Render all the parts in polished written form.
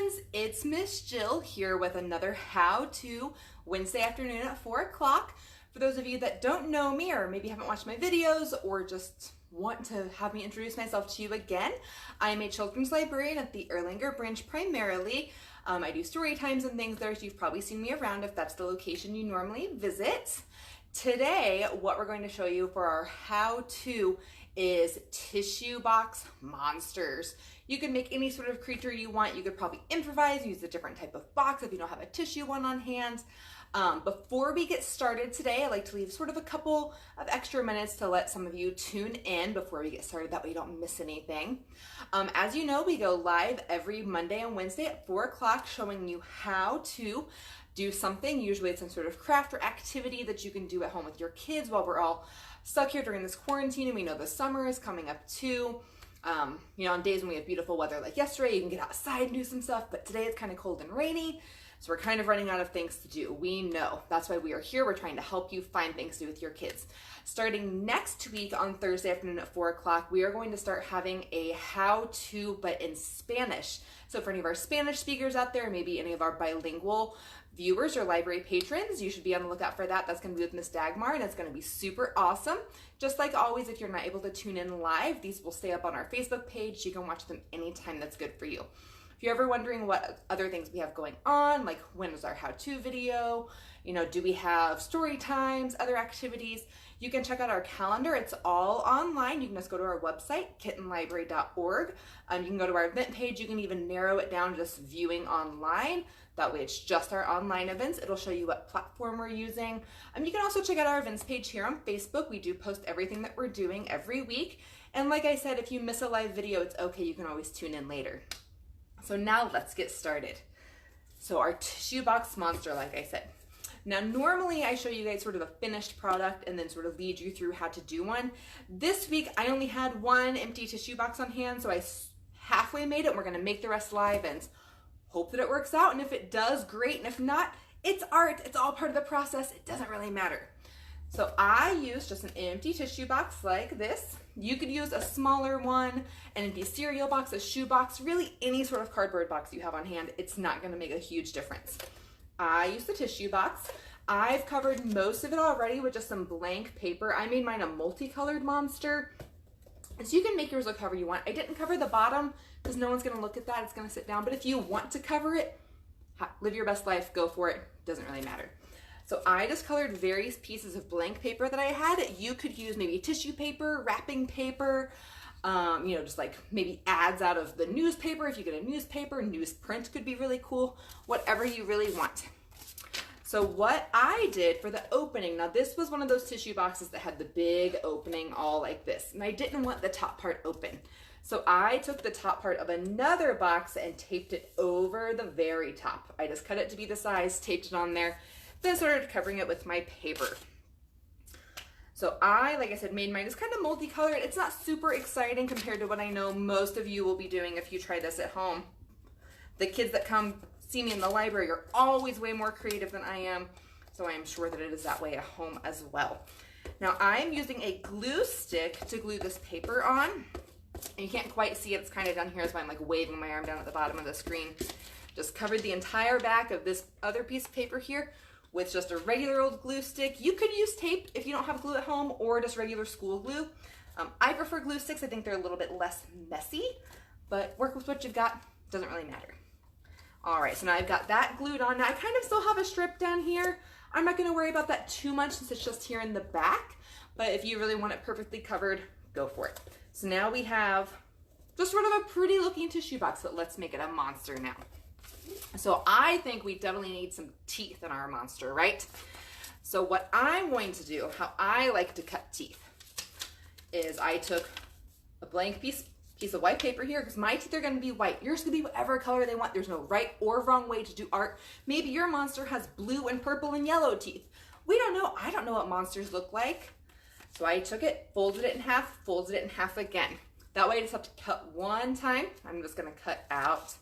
friends, it's Miss Jill here with another how-to Wednesday afternoon at 4 o'clock. For those of you that don't know me or maybe haven't watched my videos or just want to have me introduce myself to you again, I am a children's librarian at the Erlanger branch primarily. I do story times and things there, so you've probably seen me around if that's the location you normally visit. Today, what we're going to show you for our how-to is tissue box monsters. You can make any sort of creature you want. You could probably improvise, use a different type of box if you don't have a tissue one on hand. Before we get started today, I like to leave sort of a couple of extra minutes to let some of you tune in before we get started. That way you don't miss anything. As you know, we go live every Monday and Wednesday at 4 o'clock showing you how to do something. Usually it's some sort of craft or activity that you can do at home with your kids while we're all stuck here during this quarantine, and we know the summer is coming up too. On days when we have beautiful weather like yesterday, you can get outside and do some stuff, but today it's kind of cold and rainy, so we're kind of running out of things to do. We know. That's why we are here. We're trying to help you find things to do with your kids. Starting next week on Thursday afternoon at 4 o'clock, we are going to start having a how-to, but in Spanish. So for any of our Spanish speakers out there, maybe any of our bilingual viewers or library patrons, you should be on the lookout for that. That's going to be with Miss Dagmar, and it's going to be super awesome. Just like always, if you're not able to tune in live, these will stay up on our Facebook page. You can watch them anytime that's good for you. If you're ever wondering what other things we have going on, like when is our how-to video, do we have story times, other activities, you can check out our calendar. It's all online. You can just go to our website, kittenlibrary.org. You can go to our event page. You can even narrow it down to just viewing online. That way it's just our online events. It'll show you what platform we're using. You can also check out our events page here on Facebook. We do post everything that we're doing every week. And like I said, if you miss a live video, it's okay. You can always tune in later. So now let's get started. So our tissue box monster, like I said. Now, normally I show you guys sort of a finished product and then sort of lead you through how to do one. This week, I only had one empty tissue box on hand, so I halfway made it, and we're gonna make the rest live and hope that it works out. And if it does, great. And if not, it's art. It's all part of the process. It doesn't really matter. So I used just an empty tissue box like this. You could use a smaller one, an empty cereal box, a shoe box, really any sort of cardboard box you have on hand. It's not gonna make a huge difference. I used the tissue box. I've covered most of it already with just some blank paper. I made mine a multicolored monster. So you can make yours look however you want. I didn't cover the bottom because no one's gonna look at that. It's gonna sit down. But if you want to cover it, live your best life, go for it. Doesn't really matter. So I just colored various pieces of blank paper that I had. You could use maybe tissue paper, wrapping paper, just like maybe ads out of the newspaper. If you get a newspaper, newsprint could be really cool, whatever you really want. So what I did for the opening, now this was one of those tissue boxes that had the big opening all like this, and I didn't want the top part open. So I took the top part of another box and taped it over the very top. I just cut it to be the size, taped it on there, then started covering it with my paper. So I, like I said, made mine just kind of multicolored. It's not super exciting compared to what I know most of you will be doing if you try this at home. The kids that come see me in the library are always way more creative than I am, so I am sure that it is that way at home as well. Now I'm using a glue stick to glue this paper on. And you can't quite see it, it's kind of down here, that's why I'm like waving my arm down at the bottom of the screen. Just covered the entire back of this other piece of paper here with just a regular old glue stick. You could use tape if you don't have glue at home, or just regular school glue. I prefer glue sticks. I think they're a little bit less messy, but work with what you've got, doesn't really matter. All right, so now I've got that glued on. Now I kind of still have a strip down here. I'm not gonna worry about that too much since it's just here in the back, but if you really want it perfectly covered, go for it. So now we have just sort of a pretty looking tissue box, but let's make it a monster now. So I think we definitely need some teeth in our monster, right? So what I'm going to do, how I like to cut teeth, is I took a blank piece of white paper here, because my teeth are going to be white. Yours can be whatever color they want. There's no right or wrong way to do art. Maybe your monster has blue and purple and yellow teeth. We don't know. I don't know what monsters look like. So I took it, folded it in half, folded it in half again. That way I just have to cut one time. I'm just going to cut out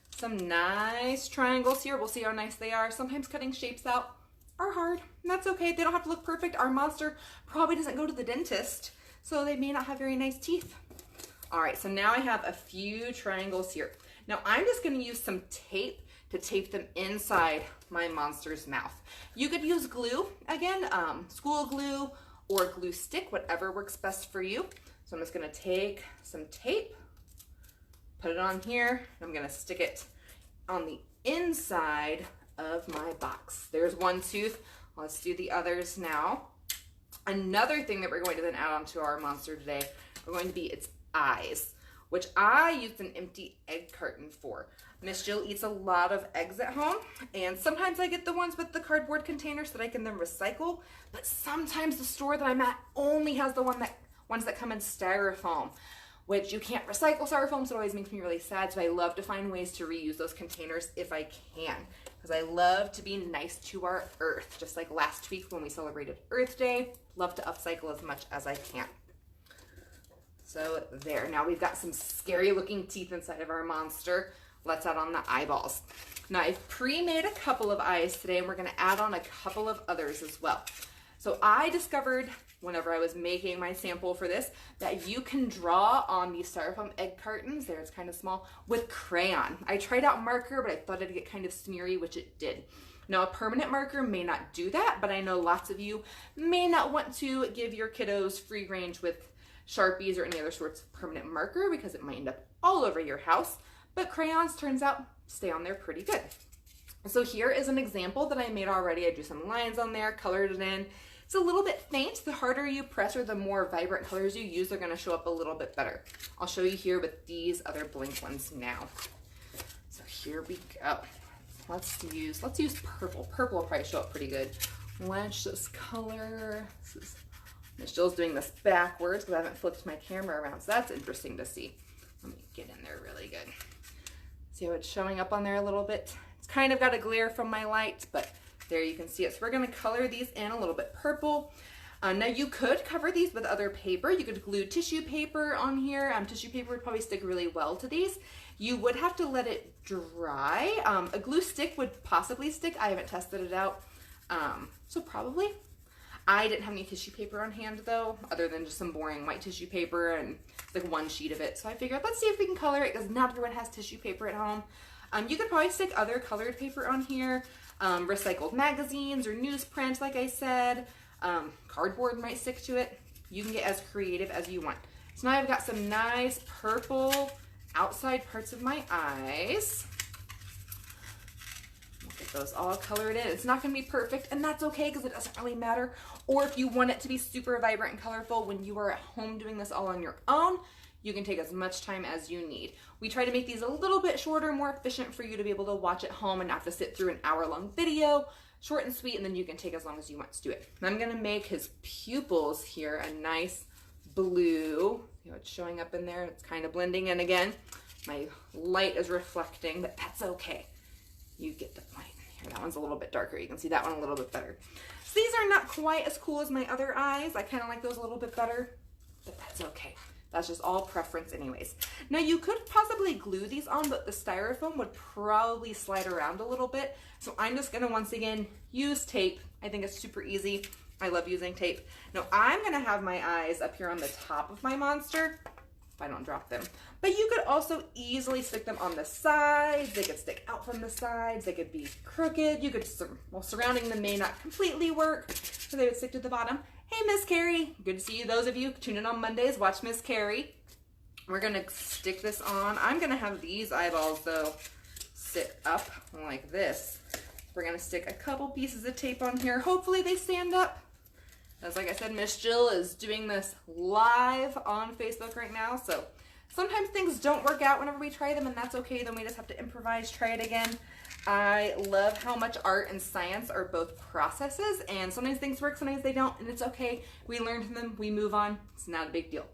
some nice triangles here. We'll see how nice they are. Sometimes cutting shapes out are hard, and that's okay. They don't have to look perfect. Our monster probably doesn't go to the dentist, so they may not have very nice teeth. All right, so now I have a few triangles here. Now I'm just gonna use some tape to tape them inside my monster's mouth. You could use glue, again, school glue or glue stick, whatever works best for you. So I'm just gonna take some tape, put it on here, and I'm gonna stick it on the inside of my box. There's one tooth. Let's do the others now. Another thing that we're going to then add onto our monster today are going to be its eyes, which I used an empty egg carton for. Miss Jill eats a lot of eggs at home, and sometimes I get the ones with the cardboard containers that I can then recycle, but sometimes the store that I'm at only has the ones that come in styrofoam, which you can't recycle styrofoam, so it always makes me really sad. So I love to find ways to reuse those containers if I can, because I love to be nice to our earth. Just like last week when we celebrated Earth Day, love to upcycle as much as I can. So there, now we've got some scary looking teeth inside of our monster. Let's add on the eyeballs. Now I've pre-made a couple of eyes today, and we're gonna add on a couple of others as well. So I discovered whenever I was making my sample for this, that you can draw on these styrofoam egg cartons, there it's kind of small, with crayon. I tried out marker, but I thought it'd get kind of smeary, which it did. Now a permanent marker may not do that, but I know lots of you may not want to give your kiddos free range with Sharpies or any other sorts of permanent marker because it might end up all over your house, but crayons, turns out, stay on there pretty good. So here is an example that I made already. I drew some lines on there, colored it in. It's a little bit faint. The harder you press or the more vibrant colors you use, they're gonna show up a little bit better. I'll show you here with these other blink ones now. So here we go. Let's use purple. Purple will probably show up pretty good. Let's just color. Miss Jill's doing this backwards because I haven't flipped my camera around, so that's interesting to see. Let me get in there really good. See how it's showing up on there a little bit? It's kind of got a glare from my light, but there you can see it. So we're gonna color these in a little bit purple. Now you could cover these with other paper. You could glue tissue paper on here. Tissue paper would probably stick really well to these. You would have to let it dry. A glue stick would possibly stick. I haven't tested it out, so probably. I didn't have any tissue paper on hand though, other than just some boring white tissue paper and like one sheet of it. So I figured, let's see if we can color it because not everyone has tissue paper at home. You could probably stick other colored paper on here. Recycled magazines or newsprint, like I said. Cardboard might stick to it. You can get as creative as you want. So now I've got some nice purple outside parts of my eyes. We'll get those all colored in. It's not going to be perfect, and that's okay because it doesn't really matter. Or if you want it to be super vibrant and colorful when you are at home doing this all on your own, you can take as much time as you need. We try to make these a little bit shorter, more efficient for you to be able to watch at home and not have to sit through an hour-long video. Short and sweet, and then you can take as long as you want to do it. And I'm gonna make his pupils here a nice blue. You know, it's showing up in there, and it's kind of blending in again. My light is reflecting, but that's okay. You get the point. Here, that one's a little bit darker. You can see that one a little bit better. So these are not quite as cool as my other eyes. I kind of like those a little bit better, but that's okay. That's just all preference anyways. Now you could possibly glue these on, but the styrofoam would probably slide around a little bit. So I'm just gonna once again use tape. I think it's super easy. I love using tape. Now I'm gonna have my eyes up here on the top of my monster, if I don't drop them. But you could also easily stick them on the sides. They could stick out from the sides. They could be crooked. You could, well, surrounding them may not completely work, so they would stick to the bottom. Hey, Miss Carrie. Good to see you. Those of you tune in on Mondays, watch Miss Carrie. We're gonna stick this on. I'm gonna have these eyeballs though sit up like this. We're gonna stick a couple pieces of tape on here. Hopefully they stand up. As like I said, Miss Jill is doing this live on Facebook right now, so sometimes things don't work out whenever we try them, and that's okay. Then we just have to improvise, try it again. I love how much art and science are both processes, and sometimes things work, sometimes they don't, and it's okay. We learn from them, we move on. It's not a big deal.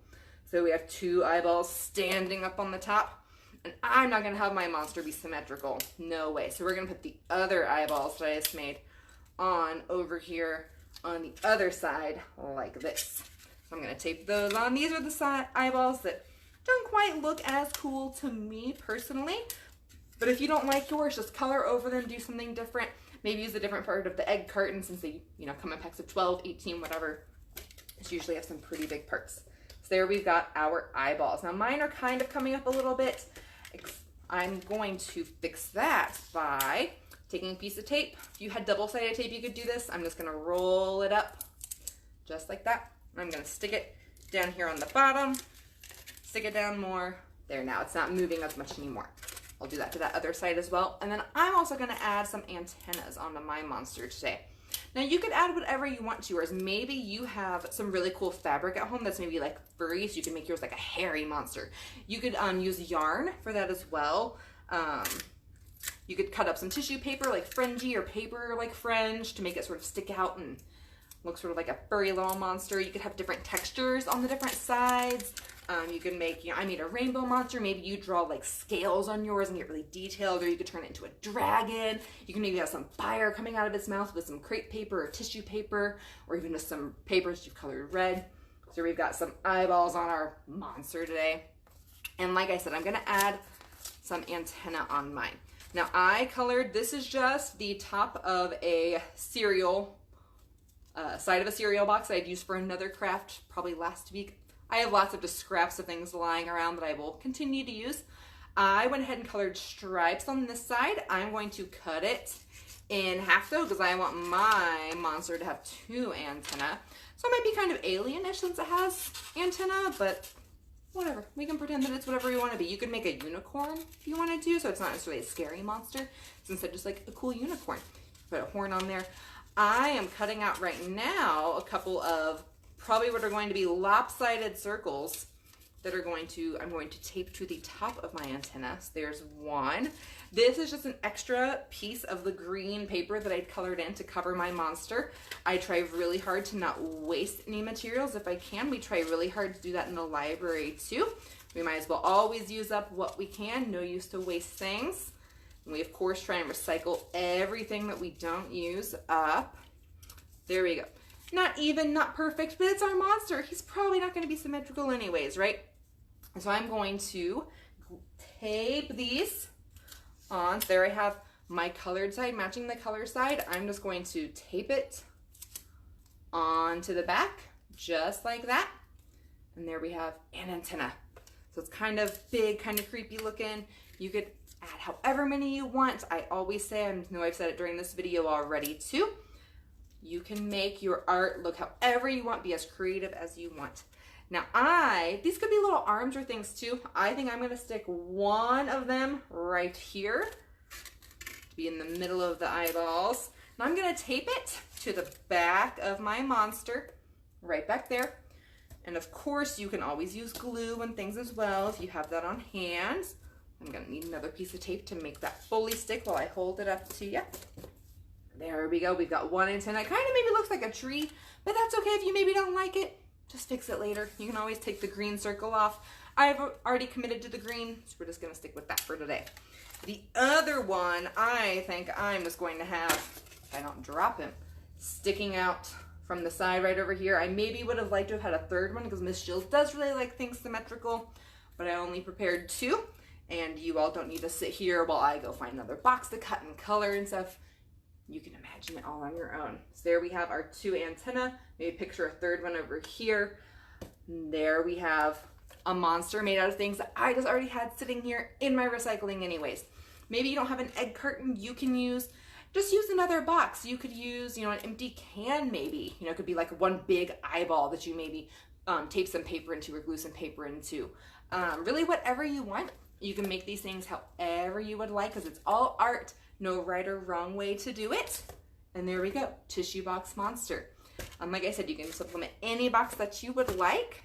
So we have two eyeballs standing up on the top, and I'm not gonna have my monster be symmetrical. No way. So we're gonna put the other eyeballs that I just made on over here on the other side like this. So I'm gonna tape those on. These are the side eyeballs that don't quite look as cool to me personally, but if you don't like yours, just color over them, do something different. Maybe use a different part of the egg carton since they, you know, come in packs of 12, 18, whatever. It's usually have some pretty big parts. So there we've got our eyeballs. Now mine are kind of coming up a little bit. I'm going to fix that by taking a piece of tape. If you had double-sided tape, you could do this. I'm just gonna roll it up just like that. I'm gonna stick it down here on the bottom, stick it down more. There, now it's not moving as much anymore. I'll do that to that other side as well. And then I'm also gonna add some antennas onto my monster today. Now you could add whatever you want to, or maybe you have some really cool fabric at home that's maybe like furry, so you can make yours like a hairy monster. You could use yarn for that as well. You could cut up some tissue paper like fringy or paper like fringe to make it sort of stick out and look sort of like a furry little monster. You could have different textures on the different sides. You can make, I made a rainbow monster. Maybe you draw like scales on yours and get really detailed, or you could turn it into a dragon. You can maybe have some fire coming out of its mouth with some crepe paper or tissue paper, or even just some papers you've colored red. So we've got some eyeballs on our monster today. And like I said, I'm gonna add some antenna on mine. Now I colored, this is just the top of a cereal, side of a cereal box that I'd used for another craft probably last week. I have lots of just scraps of things lying around that I will continue to use. I went ahead and colored stripes on this side. I'm going to cut it in half though, because I want my monster to have 2 antennae. So it might be kind of alien-ish since it has antenna, but whatever. We can pretend that it's whatever we want to be. You could make a unicorn if you wanted to, so it's not necessarily a scary monster. It's instead just like a cool unicorn. Put a horn on there. I am cutting out right now a couple of probably what are going to be lopsided circles that are I'm going to tape to the top of my antenna. So there's one. This is just an extra piece of the green paper that I'd colored in to cover my monster. I try really hard to not waste any materials if I can. We try really hard to do that in the library too. We might as well always use up what we can. No use to waste things. And we of course try and recycle everything that we don't use up. There we go. Not even, not perfect, but it's our monster. He's probably not going to be symmetrical anyways, right? So I'm going to tape these on. So there I have my colored side matching the color side. I'm just going to tape it onto the back, just like that. And there we have an antenna. So it's kind of big, kind of creepy looking. You could add however many you want. I always say, I know I've said it during this video already too, you can make your art look however you want, be as creative as you want. Now these could be little arms or things too. I think I'm gonna stick one of them right here to be in the middle of the eyeballs. And I'm gonna tape it to the back of my monster, right back there. And of course you can always use glue and things as well if you have that on hand. I'm gonna need another piece of tape to make that fully stick while I hold it up to you. There we go. We've got one antenna. Kind of maybe looks like a tree, but that's okay if you maybe don't like it. Just fix it later. You can always take the green circle off. I've already committed to the green, so we're just going to stick with that for today. The other one, I think I'm just going to have, if I don't drop him, sticking out from the side right over here. I maybe would have liked to have had a third one because Miss Jill does really like things symmetrical, but I only prepared 2, and you all don't need to sit here while I go find another box to cut and color and stuff. You can imagine it all on your own. So there we have our 2 antenna. Maybe picture a third one over here. And there we have a monster made out of things that I just already had sitting here in my recycling anyways. Maybe you don't have an egg carton you can use. Just use another box. You could use, an empty can maybe. It could be like one big eyeball that you maybe tape some paper into or glue some paper into. Really whatever you want. You can make these things however you would like because it's all art. No right or wrong way to do it. And there we go, Shoebox Monster. Like I said, you can supplement any box that you would like.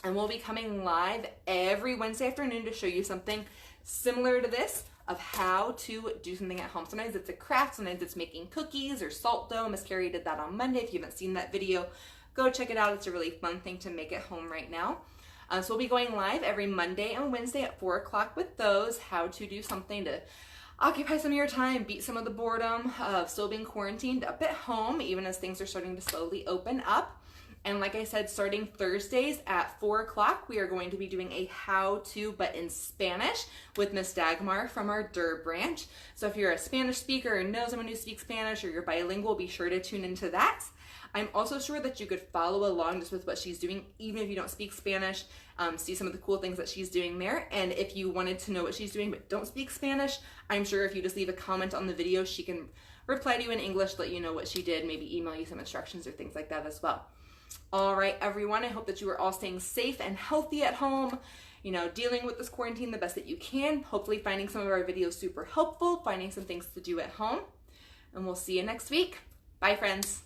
And we'll be coming live every Wednesday afternoon to show you something similar to this of how to do something at home. Sometimes it's a craft, sometimes it's making cookies or salt dough. Miss Carrie did that on Monday. If you haven't seen that video, go check it out. It's a really fun thing to make at home right now. So we'll be going live every Monday and Wednesday at 4 o'clock with those, how to do something to occupy some of your time, beat some of the boredom of still being quarantined up at home, even as things are starting to slowly open up. And like I said, starting Thursdays at 4 o'clock, we are going to be doing a how-to, but in Spanish, with Miss Dagmar from our Durr branch. So if you're a Spanish speaker or know someone who speaks Spanish or you're bilingual, be sure to tune into that. I'm also sure that you could follow along just with what she's doing, even if you don't speak Spanish, see some of the cool things that she's doing there. And if you wanted to know what she's doing but don't speak Spanish, I'm sure if you just leave a comment on the video, she can reply to you in English, let you know what she did, maybe email you some instructions or things like that as well. All right, everyone, I hope that you are all staying safe and healthy at home, dealing with this quarantine the best that you can, hopefully finding some of our videos super helpful, finding some things to do at home, and we'll see you next week. Bye, friends.